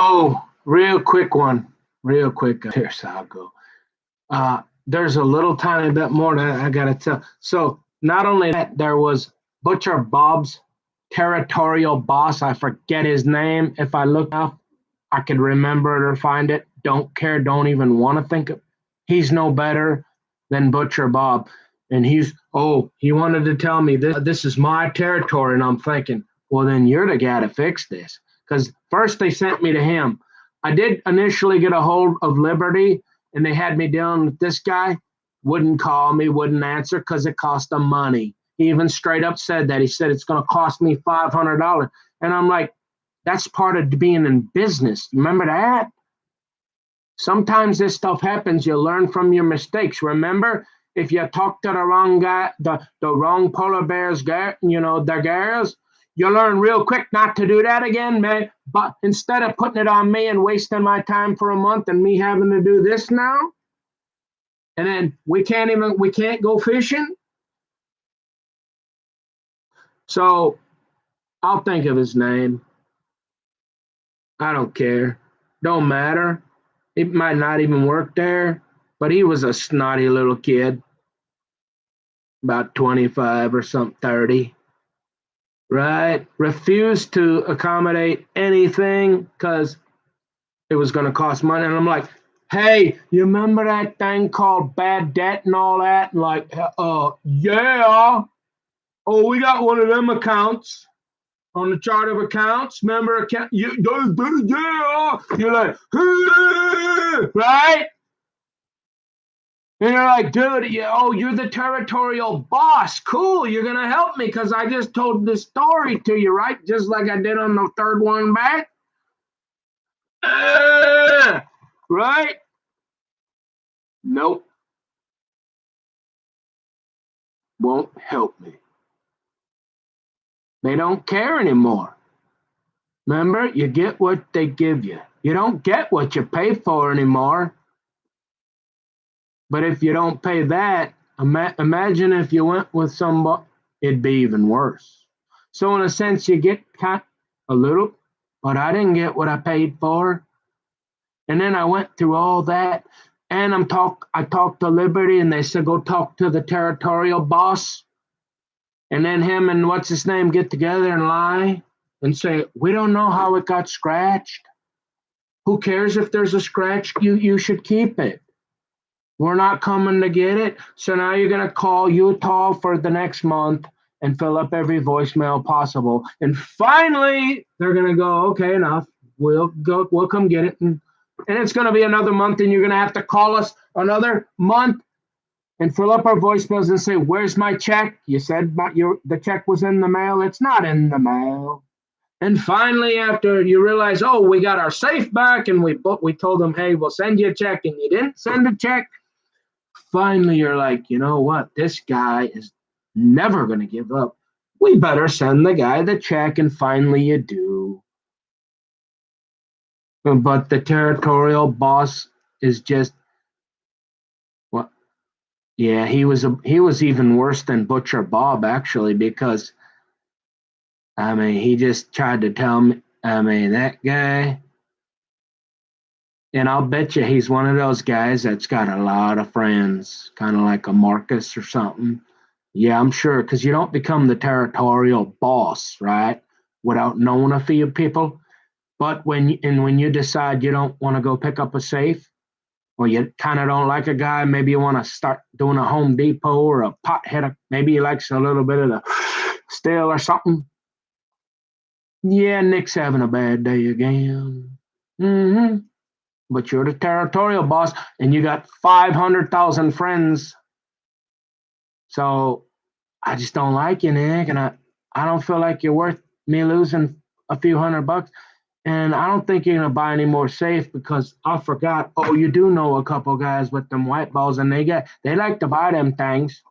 Oh, real quick one. Real quick. Here's how I go. There's a little tiny bit more that I gotta tell. So not only that, there was Butcher Bob's territorial boss. I forget his name. If I look up, I could remember it or find it. Don't care. Don't even want to think of. He's no better than Butcher Bob. And he wanted to tell me this is my territory. And I'm thinking, well, then you're the guy to fix this. Because first they sent me to him. I did initially get a hold of Liberty, and they had me dealing with this guy. Wouldn't call me, wouldn't answer because it cost them money. He even straight up said that. He said it's going to cost me $500. And I'm like, that's part of being in business. Remember that? Sometimes this stuff happens. You learn from your mistakes. Remember, if you talk to the wrong guy, the wrong polar bears, the girls, you learn real quick not to do that again, man. But instead of putting it on me and wasting my time for a month and me having to do this now, and then we can't go fishing. So I'll think of his name. I don't care. Don't matter. It might not even work there, but he was a snotty little kid, about 25 or something, 30, right? Refused to accommodate anything because it was going to cost money. And I'm like, hey, you remember that thing called bad debt and all that? And like, yeah. Oh, we got one of them accounts on the chart of accounts. Remember account? Yeah. You're like, right? And you're like, dude, you're the territorial boss. Cool, you're going to help me because I just told this story to you, right? Just like I did on the third one back. Right? Nope. Won't help me. They don't care anymore. Remember, you get what they give you. You don't get what you pay for anymore. But if you don't pay that, imagine if you went with somebody, it'd be even worse. So in a sense, you get cut a little, but I didn't get what I paid for. And then I went through all that, and I talked to Liberty, and they said go talk to the territorial boss. And then him and what's his name get together and lie and say, we don't know how it got scratched. Who cares if there's a scratch? You should keep it. We're not coming to get it. So now you're going to call Utah for the next month and fill up every voicemail possible. And finally, they're going to go, okay, enough. We'll come get it. And it's going to be another month, and you're going to have to call us another month and fill up our voicemails and say, where's my check? You said the check was in the mail. It's not in the mail. And finally, after you realize, oh, we got our safe back, and we told them, hey, we'll send you a check, and you didn't send a check. Finally, you're like, you know what? This guy is never going to give up. We better send the guy the check, and finally you do. But the territorial boss is just, what? Yeah, he was even worse than Butcher Bob, actually, because he just tried to tell me, that guy, and I'll bet you he's one of those guys that's got a lot of friends, kind of like a Marcus or something. Yeah, I'm sure, because you don't become the territorial boss, right, without knowing a few people. But when you decide you don't want to go pick up a safe, or you kind of don't like a guy, maybe you want to start doing a Home Depot or a pothead, maybe he likes a little bit of the steel or something. Yeah, Nick's having a bad day again. But you're the territorial boss, and you got 500,000 friends. So I just don't like you, Nick, and I don't feel like you're worth me losing a few $100. And I don't think you're gonna buy any more safe because I forgot. Oh, you do know a couple guys with them white balls, and they like to buy them things.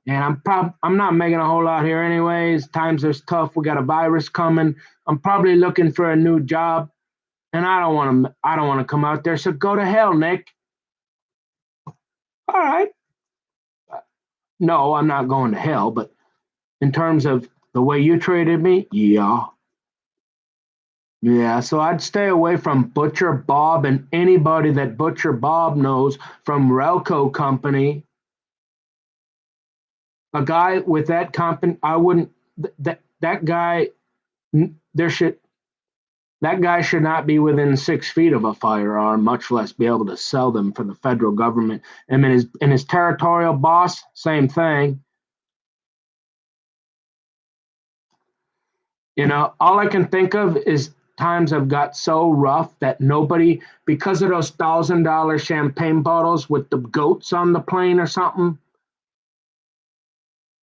And I'm not making a whole lot here anyways. Times are tough. We got a virus coming. I'm probably looking for a new job, and I don't want to come out there. So go to hell, Nick. All right. No, I'm not going to hell, but in terms of the way you treated me, yeah. Yeah, so I'd stay away from Butcher Bob and anybody that Butcher Bob knows from Relco Company. A guy with that company, I wouldn't. That guy, there should that guy should not be within 6 feet of a firearm, much less be able to sell them for the federal government. And his territorial boss, same thing. All I can think of is times have got so rough that nobody, because of those $1,000 champagne bottles with the goats on the plane or something,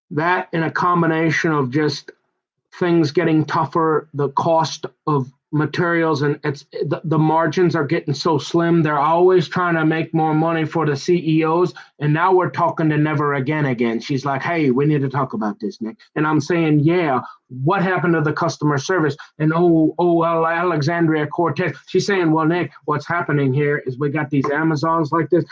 that in a combination of just things getting tougher, the cost of materials, and the margins are getting so slim. They're always trying to make more money for the CEOs. And now we're talking to Never Again. She's like, hey, we need to talk about this, Nick. And I'm saying, yeah, what happened to the customer service? And well, Alexandria Cortez. She's saying, well, Nick, what's happening here is we got these Amazons like this,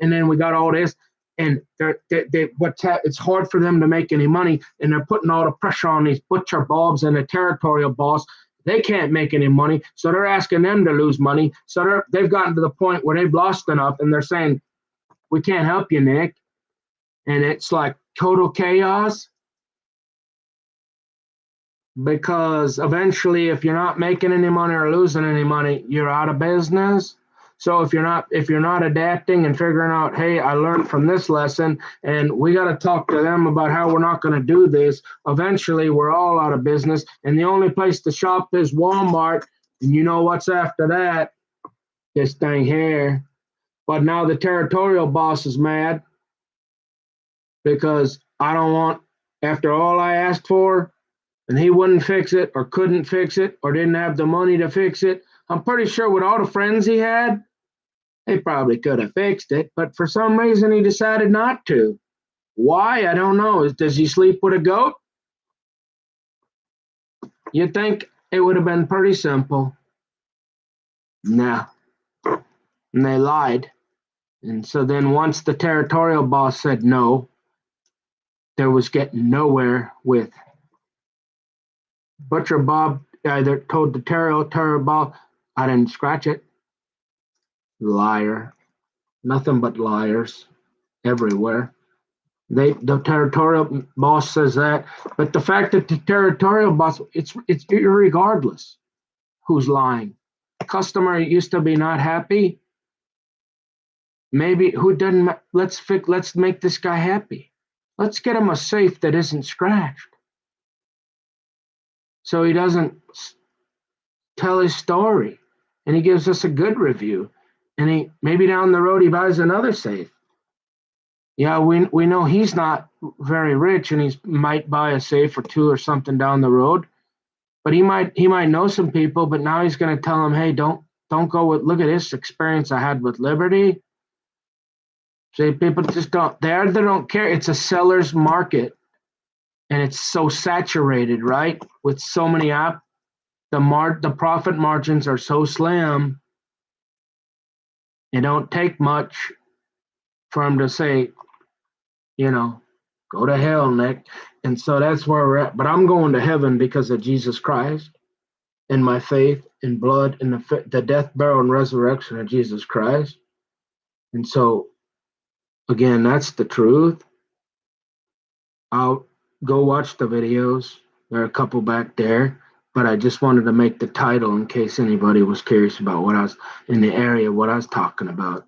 and then we got all this, and it's hard for them to make any money, and they're putting all the pressure on these Butcher Bobs and the territorial boss. They can't make any money, so they're asking them to lose money. So they've gotten to the point where they've lost enough, and they're saying, we can't help you, Nick. And it's like total chaos, because eventually, if you're not making any money or losing any money, you're out of business. So if you're not adapting and figuring out, hey, I learned from this lesson, and we got to talk to them about how we're not going to do this, eventually we're all out of business, and the only place to shop is Walmart. And you know what's after that? This thing here. But now the territorial boss is mad because I don't want, after all I asked for, and he wouldn't fix it or couldn't fix it or didn't have the money to fix it. I'm pretty sure with all the friends he had, he probably could have fixed it, but for some reason he decided not to. Why? I don't know. Does he sleep with a goat? You'd think it would have been pretty simple. No. And they lied. And so then once the territorial boss said no, there was getting nowhere with Butcher Bob. Either told the territorial boss, I didn't scratch it. Liar. Nothing but liars everywhere. The territorial boss says that, but the fact that the territorial boss, it's irregardless who's lying. The customer used to be not happy. Maybe who doesn't? Let's make this guy happy. Let's get him a safe that isn't scratched, so he doesn't tell his story, and he gives us a good review, and he maybe down the road he buys another safe. Yeah, we know he's not very rich, and he might buy a safe or two or something down the road, but he might know some people. But now he's going to tell them, hey, don't go with. Look at this experience I had with Liberty. See, people just don't. They don't care. It's a seller's market, and it's so saturated, right? With so many the profit margins are so slim. It don't take much for them to say, go to hell, Nick. And so that's where we're at. But I'm going to heaven because of Jesus Christ and my faith in blood and the death, burial, and resurrection of Jesus Christ. And so, again, that's the truth. I'll go watch the videos. There are a couple back there. But I just wanted to make the title in case anybody was curious about what I was in the area, what I was talking about.